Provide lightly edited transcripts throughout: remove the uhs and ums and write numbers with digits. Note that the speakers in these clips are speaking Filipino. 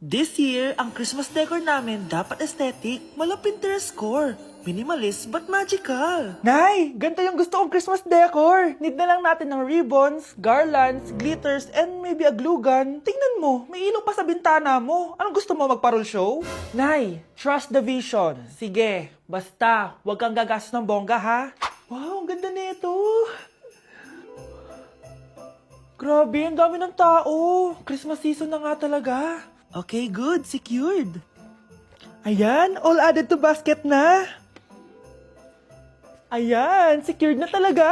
This year, ang Christmas decor namin dapat aesthetic, mala Pinterest score. Minimalist but magical. Nay, ganito yung gusto kong Christmas decor. Need na lang natin ng ribbons, garlands, glitters, and maybe a glue gun. Tingnan mo, may ilaw pa sa bintana mo. Anong gusto mo, magparol show? Nay, trust the vision. Sige, basta, huwag kang gagastos ng bongga ha. Wow, ang ganda nito. Grabe, ang dami ng tao. Christmas season na nga talaga. Okay, good. Secured. Ayan, all added to basket na. Ayan, secured na talaga.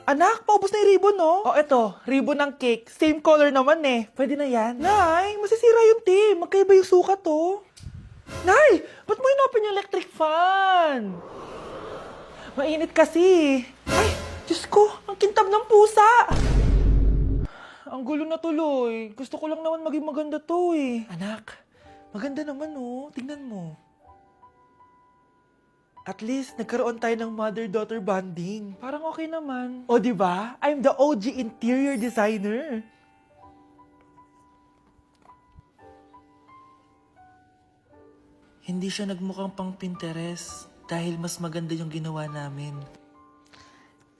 Anak, paubos na yung ribbon, no? Oh, eto, ribbon ng cake. Same color naman eh. Pwede na yan. Nay, masisira yung team. Magkaiba yung sukat, oh. Nay, ba't mo inopin yung electric fan? Mainit kasi. Ay, Diyos ko, ang kintab ng pusa. Ang gulo na tuloy. Gusto ko lang naman maging maganda to eh. Anak, maganda naman oh. Tingnan mo. At least, nagkaroon tayo ng mother-daughter bonding. Parang okay naman. O, di ba? I'm the OG interior designer. Hindi siya nagmukhang pang Pinterest dahil mas maganda yung ginawa namin.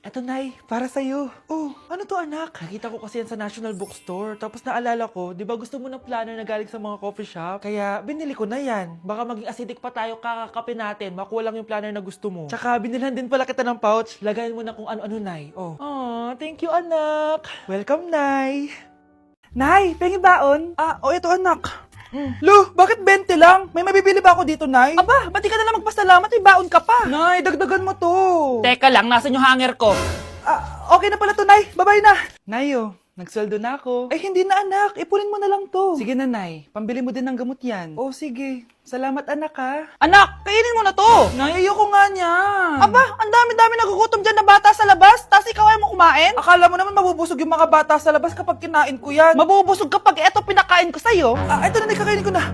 Eto, Nay, para sa'yo. Oh, ano to, anak? Nakita ko kasi yan sa National Bookstore. Tapos naalala ko, di ba gusto mo ng planner na galing sa mga coffee shop? Kaya binili ko na yan. Baka maging acidic pa tayo kakakape natin. Makuha lang yung planner na gusto mo. Tsaka binilhan din pala kita ng pouch. Lagayin mo na kung ano-ano, Nay. Oh. Aw, thank you, anak. Welcome, Nay. Nay, pengi baon? Ito, anak. Lu, bakit 20 lang? May mabibili ba ako dito, Nay? Aba, ba't di ka na lang magpasalamat? May baon ka pa. Nay, dagdagan mo to. Teka lang, nasan yung hanger ko? Okay na pala to, Nay. Bye-bye na. Nayo, nagsweldo na ako. Ay, hindi na, anak. Ipunin mo na lang to. Sige na, Nay. Pambili mo din ng gamot yan. Oh, sige. Salamat, anak, ha. Anak, kainin mo na to! Nay, ayoko nga niyan. Aba, ang dami-dami nagugutom dyan na bata sa labas, tas ikaw ay mo kumain? Akala mo naman mabubusog yung mga bata sa labas kapag kinain ko yan. Mabubusog kapag eto pinakain ko sa'yo. Ito na, Nay, kakainin ko na.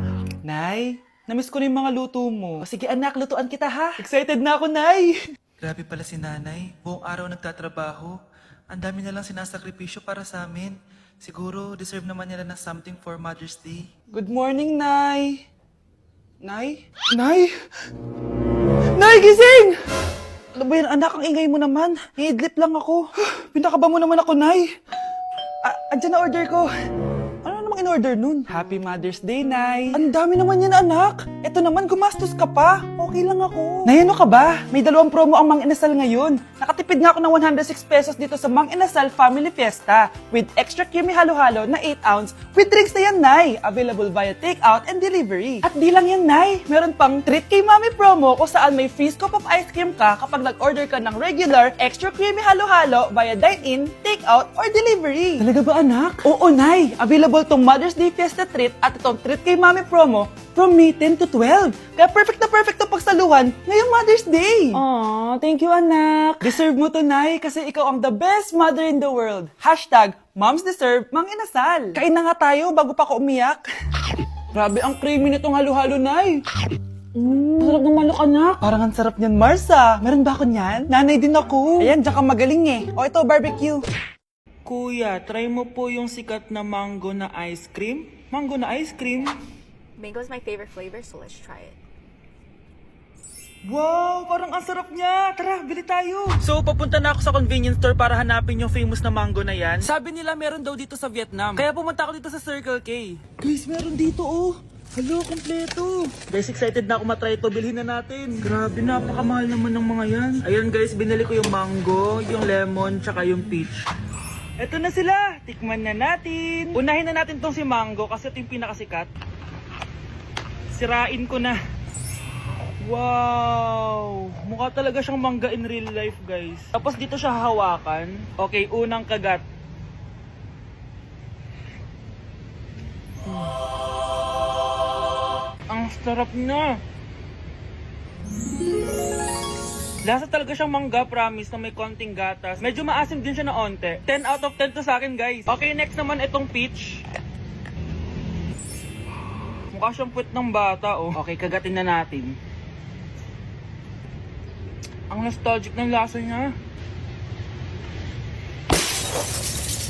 Nay, namiss ko na yung mga luto mo. O, sige, anak, lutuan kita, ha. Excited na ako, Nay. Grabe pala si nanay. Buong araw nagtatrabaho. Ang dami na lang sinasakripisyo para sa amin. Siguro, deserve naman nila ng something for Mother's Day. Good morning, Nay. Nay? Nay? Nay, gising! Ano ba yan, anak? Ang ingay mo naman. Iidlip lang ako. Pinakaba mo naman ako, Nay. Andyan na order ko. Ano namang in-order nun? Happy Mother's Day, Nay. Ang dami naman yan, anak. Ito naman, gumastos ka pa. Okay lang ako. Nay, ano ka ba? May 2 promo ang Mang Inasal ngayon. Nakatipid nga ako ng 106 pesos dito sa Mang Inasal Family Fiesta with extra creamy halo-halo na 8 ounce with drinks na yan, Nay. Available via takeout and delivery. At di lang yan, Nay. Meron pang Treat kay Mami promo kung saan may free scoop of ice cream ka kapag nag-order ka ng regular extra creamy halo-halo via dine-in, takeout, or delivery. Talaga ba, anak? Oo, Nay. Available tong Mother's Day Fiesta Treat at itong Treat kay Mami promo from May 10 to 12. Kaya perfect na perfect to pagsaluhan ngayong Mother's Day. Aww, thank you, anak. Deserve mo to, Nay, kasi ikaw ang the best mother in the world. Hashtag, Moms Deserve Mang Inasal. Kain na nga tayo bago pa ako umiyak. Grabe ang creamy nitong halo-halo, Nay. Sarap ng manok, anak. Parang ang sarap niyan, Marsa. Meron ba ako niyan? Nanay din ako. Ayan, diyan ka magaling eh. O ito, barbecue. Kuya, try mo po yung sikat na mango na ice cream. Mango na ice cream? Mango is my favorite flavor, so let's try it. Wow, parang ang sarap niya. Tara, bili tayo. So, papunta na ako sa convenience store para hanapin yung famous na mango na yan. Sabi nila meron daw dito sa Vietnam. Kaya pumunta ako dito sa Circle K. Guys, meron dito oh. Hello, kompleto. Guys, excited na ako matry ito. Bilhin na natin. Grabe, napakamahal naman ng mga yan. Ayun guys, binili ko yung mango, yung lemon, tsaka yung peach. Eto na sila. Tikman na natin. Unahin na natin tong si mango kasi ito yung pinakasikat. Sirain ko na. Wow! Mukha talaga siyang mangga in real life, guys. Tapos dito siya hahawakan. Okay, unang kagat. Ang sarap na! Lasa talaga siyang mangga, promise, na may konting gatas. Medyo maasim din siya na onte. 10 out of 10 to sa akin, guys. Okay, next naman itong peach. Mukha siyang puwet ng bata, oh. Okay, kagatin na natin. Ang nostalgic ng lasa niya.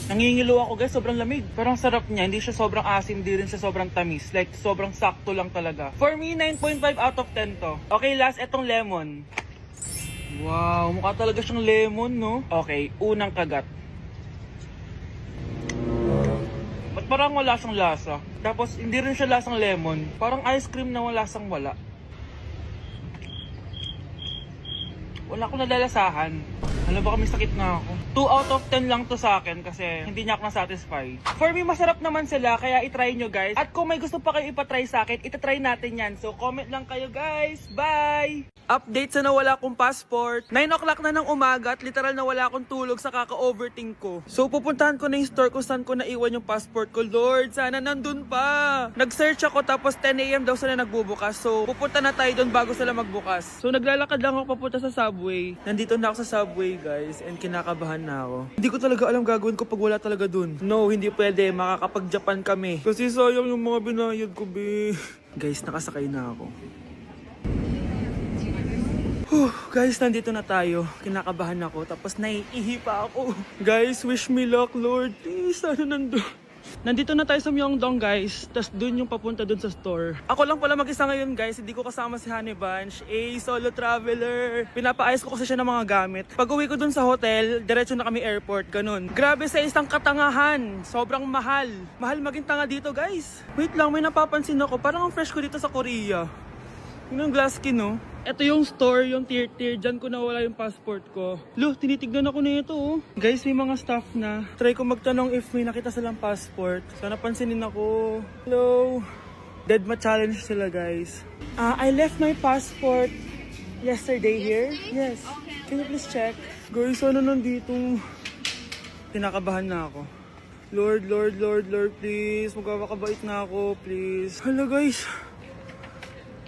Nangingilo ako guys, sobrang lamig. Parang sarap niya, hindi siya sobrang asim, hindi rin siya sobrang tamis. Like, sobrang sakto lang talaga. For me, 9.5 out of 10 to. Okay, last, etong lemon. Wow, mukha talaga siyang lemon, no? Okay, unang kagat. Ba't parang wala siyang lasa? Tapos, hindi rin siya lasang lemon. Parang ice cream na wala lasang wala. Wala akong nadalasahan. Alam ba kami sakit na ako. 2 out of 10 lang to sa akin kasi hindi niya ako na-satisfy. For me, masarap naman sila kaya itry nyo guys. At kung may gusto pa kayo ipatry sa akin, itatry natin yan. So comment lang kayo guys. Bye! Update sa nawala kong passport. 9 o'clock na ng umaga at literal na wala akong tulog sa kaka-overthink ko. So pupuntahan ko na yung store kung saan ko naiwan yung passport ko. Lord, sana nandun pa. Nag-search ako tapos 10 AM daw sila nagbubukas. So pupunta na tayo doon bago sila magbukas. So naglalakad lang ako papunta sa subway. Nandito na ako sa subway guys and kinakabahan na ako. Hindi ko talaga alam gagawin ko pag wala talaga dun. No, hindi pwede. Makakapag-Japan kami. Kasi sayang yung mga binayad ko, be. Guys, nakasakay na ako. Guys, nandito na tayo. Kinakabahan ako. Tapos naiihi pa ako. Guys, wish me luck, Lord. Please, sana nandun. Nandito na tayo sa Myeongdong, guys. Tapos dun yung papunta dun sa store. Ako lang pala mag-isa ngayon, guys. Hindi ko kasama si Honey Bunch. Solo traveler. Pinapaayos ko kasi siya ng mga gamit. Pag uwi ko dun sa hotel, diretso na kami airport. Ganun. Grabe sa isang katangahan. Sobrang mahal. Mahal maging tanga dito, guys. Wait lang, may napapansin ako. Parang ang fresh ko dito sa Korea. Yun ang glass skin, no? Ito yung store, yung tier. Diyan ko nawala yung passport ko. Lo, tinitignan ako na ito, oh. Guys, may mga staff na. Try ko magtanong if may nakita silang passport. Sana pansinin ako. Hello? Deadma challenge sila, guys. I left my passport yesterday here. Yes. Can you please check? Guys, sana nandito. Tinakabahan na ako. Lord, please. Magkakabait na ako, please. Hala, guys.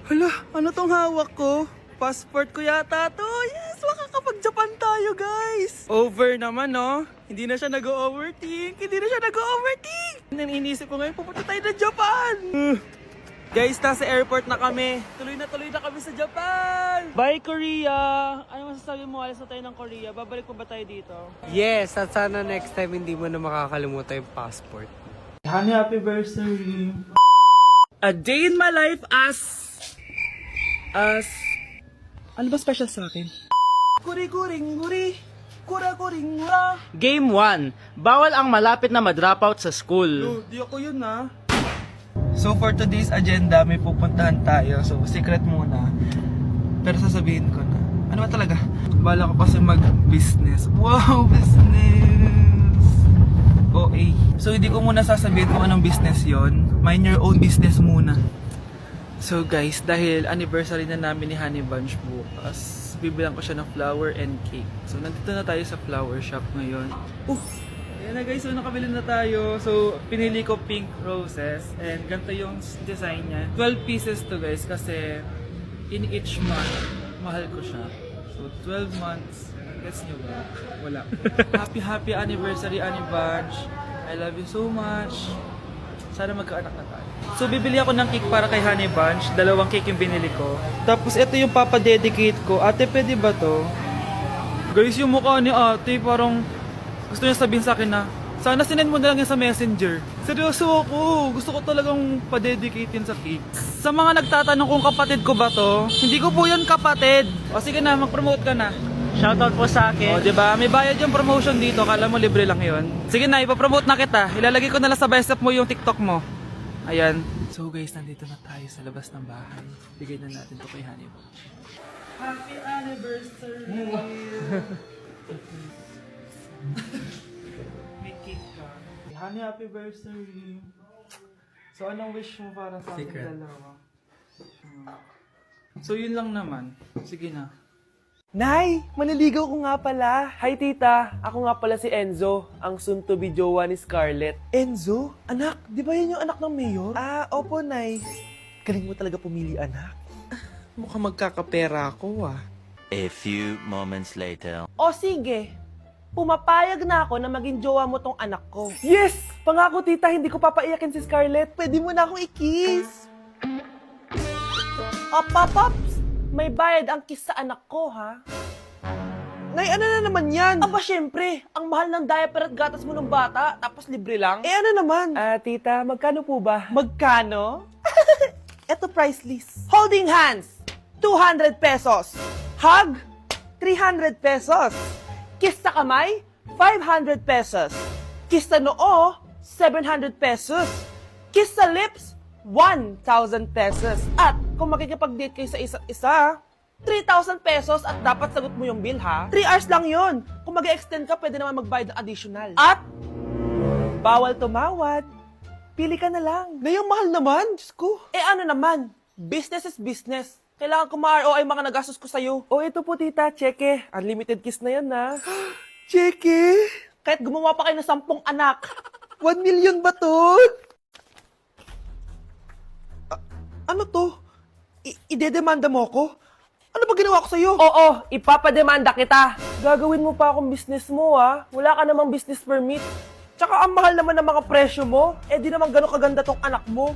Hala, ano tong hawak ko? Passport ko yata to. Yes, makakapag-Japan tayo, guys. Over naman, no? Hindi na siya nag-overthink. Iniisip ko ngayon, pupunta tayo na Japan. Guys, nasa airport na kami. Tuloy na kami sa Japan. Bye, Korea. Ano masasabi mo? Alas na tayo ng Korea. Babalik pa ba tayo dito? Yes, at sana next time hindi mo na makakalimutan yung passport. Honey, happy anniversary. A day in my life as... Ano ba special sa akin? Kuri. Kura. Game 1. Bawal ang malapit na ma-dropout sa school. Di ako yun, ha? So for today's agenda, may pupuntahan tayo. So secret muna. Pero sasabihin ko na. Ano ba talaga? Bala ko kasi mag-business. Wow, business! OA. So hindi ko muna sasabihin kung anong business yon. Mind your own business muna. So guys, dahil anniversary na namin ni Honey Bunch bukas, bibilang ko siya ng flower and cake. So nandito na tayo sa flower shop ngayon. Ayan na guys, so nakabili na tayo. So pinili ko pink roses and ganito yung design niya. 12 pieces to guys kasi in each month, mahal ko siya. So 12 months, gets nyo ba? Wala. Happy anniversary Honey Bunch. I love you so much. Sana magkaanak na tayo. So bibili ako ng cake para kay Honey Bunch. 2 cake yung binili ko. Tapos ito yung papadedicate ko. Ate, pwede ba to? Guys, yung mukha ni ate parang gusto niya sabihin sa akin na sana sinend mo na lang yan sa messenger. Seryoso ako. Gusto ko talagang padedicate yun sa cake. Sa mga nagtatanong kung kapatid ko ba to, hindi ko po yun kapatid. O sige na, mag-promote ka na. Shoutout po sa O, akin. diba? May bayad yung promotion dito. Kala mo libre lang yun. Sige na, ipapromote na kita. Ilalagay ko na lang sa bicep mo yung TikTok mo. Ayan. So guys, nandito na tayo sa labas ng bahay. Bigay na natin to kay Honey Bunch. Happy anniversary! May cake ka. Honey, happy anniversary! So anong wish mo para sa ating dalawa? So yun lang naman. Sige na. Nay, maniligaw ko nga pala. Hi tita, ako nga pala si Enzo, ang soon-to-be jowa ni Scarlett. Enzo? Anak, di ba yan yung anak ng mayor? Opo, Nay. Galing mo talaga pumili, anak. Mukhang magkakapera ako A few moments later. O sige, pumapayag na ako na maging jowa mo tong anak ko. Yes! Pangako tita, hindi ko papaiyakin si Scarlett. Pwede mo na akong i-kiss. Paps! May bayad ang kiss sa anak ko, ha? Nay, ano na naman yan? Aba, syempre, ang mahal ng diaper at gatas mo ng bata, tapos libre lang. Eh, ano naman? Tita, magkano po ba? Magkano? Eto price list. Holding hands, 200 pesos. Hug, 300 pesos. Kiss sa kamay, 500 pesos. Kiss sa noo, 700 pesos. Kiss sa lips, 1,000 pesos. At kung makikipag-date kayo sa isa't isa, 3,000 pesos at dapat sagot mo yung bill, ha? 3 hours lang yun. Kung mag-extend ka, pwede naman magbayad ng additional. At, bawal tumawad. Pili ka na lang. Na yung mahal naman, Diyos ko. Eh ano naman, business is business. Kailangan ko ma-ROI mga nagastos ko sa'yo. O ito po tita, cheque. Unlimited kiss na yan na. Cheke, Kahit gumawa pa kayo ng 10 anak. 1 million ba to? Ano to? Idedemanda mo ko? Ano ba ginawa ko sa'yo? Oo, ipapademanda kita. Gagawin mo pa akong business mo, ha? Wala ka namang business permit. Tsaka ang mahal naman ng mga presyo mo. Eh di naman gano'ng kaganda tong anak mo.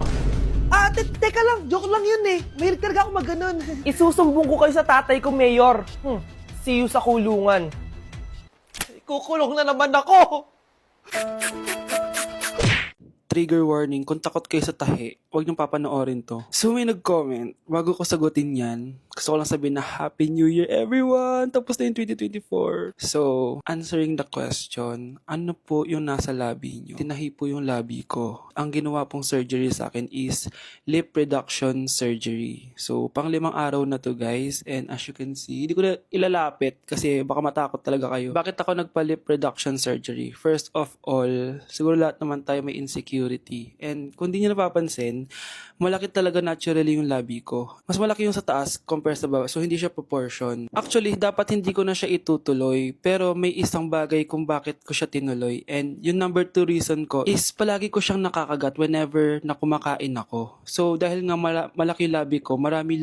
Teka lang, joke lang yun eh. Mahilig talaga ako maganon. Isusumbong ko kayo sa tatay ko, Mayor. See you sa kulungan. Kukulong na naman ako. Trigger warning, kung takot kayo sa tahi, huwag niyong papanoorin to. So may nag-comment, bago ko sagutin yan, gusto ko lang sabihin na Happy New Year everyone! Tapos na yung 2024. So, answering the question, ano po yung nasa labi niyo? Tinahi po yung labi ko. Ang ginawa pong surgery sa akin is lip reduction surgery. So, pang 5 araw na to guys, and as you can see, hindi ko na ilalapit kasi baka matakot talaga kayo. Bakit ako nagpa-lip reduction surgery? First of all, siguro lahat naman tayo may insecurity. And kung di nyo napapansin, malaki talaga naturally yung labi ko. Mas malaki yung sa taas compare sa baba. So, hindi siya proportion. Actually, dapat hindi ko na siya itutuloy. Pero may isang bagay kung bakit ko siya tinuloy. And yung number 2 reason ko is palagi ko siyang nakakagat whenever na kumakain ako. So, dahil nga malaki yung labi ko, marami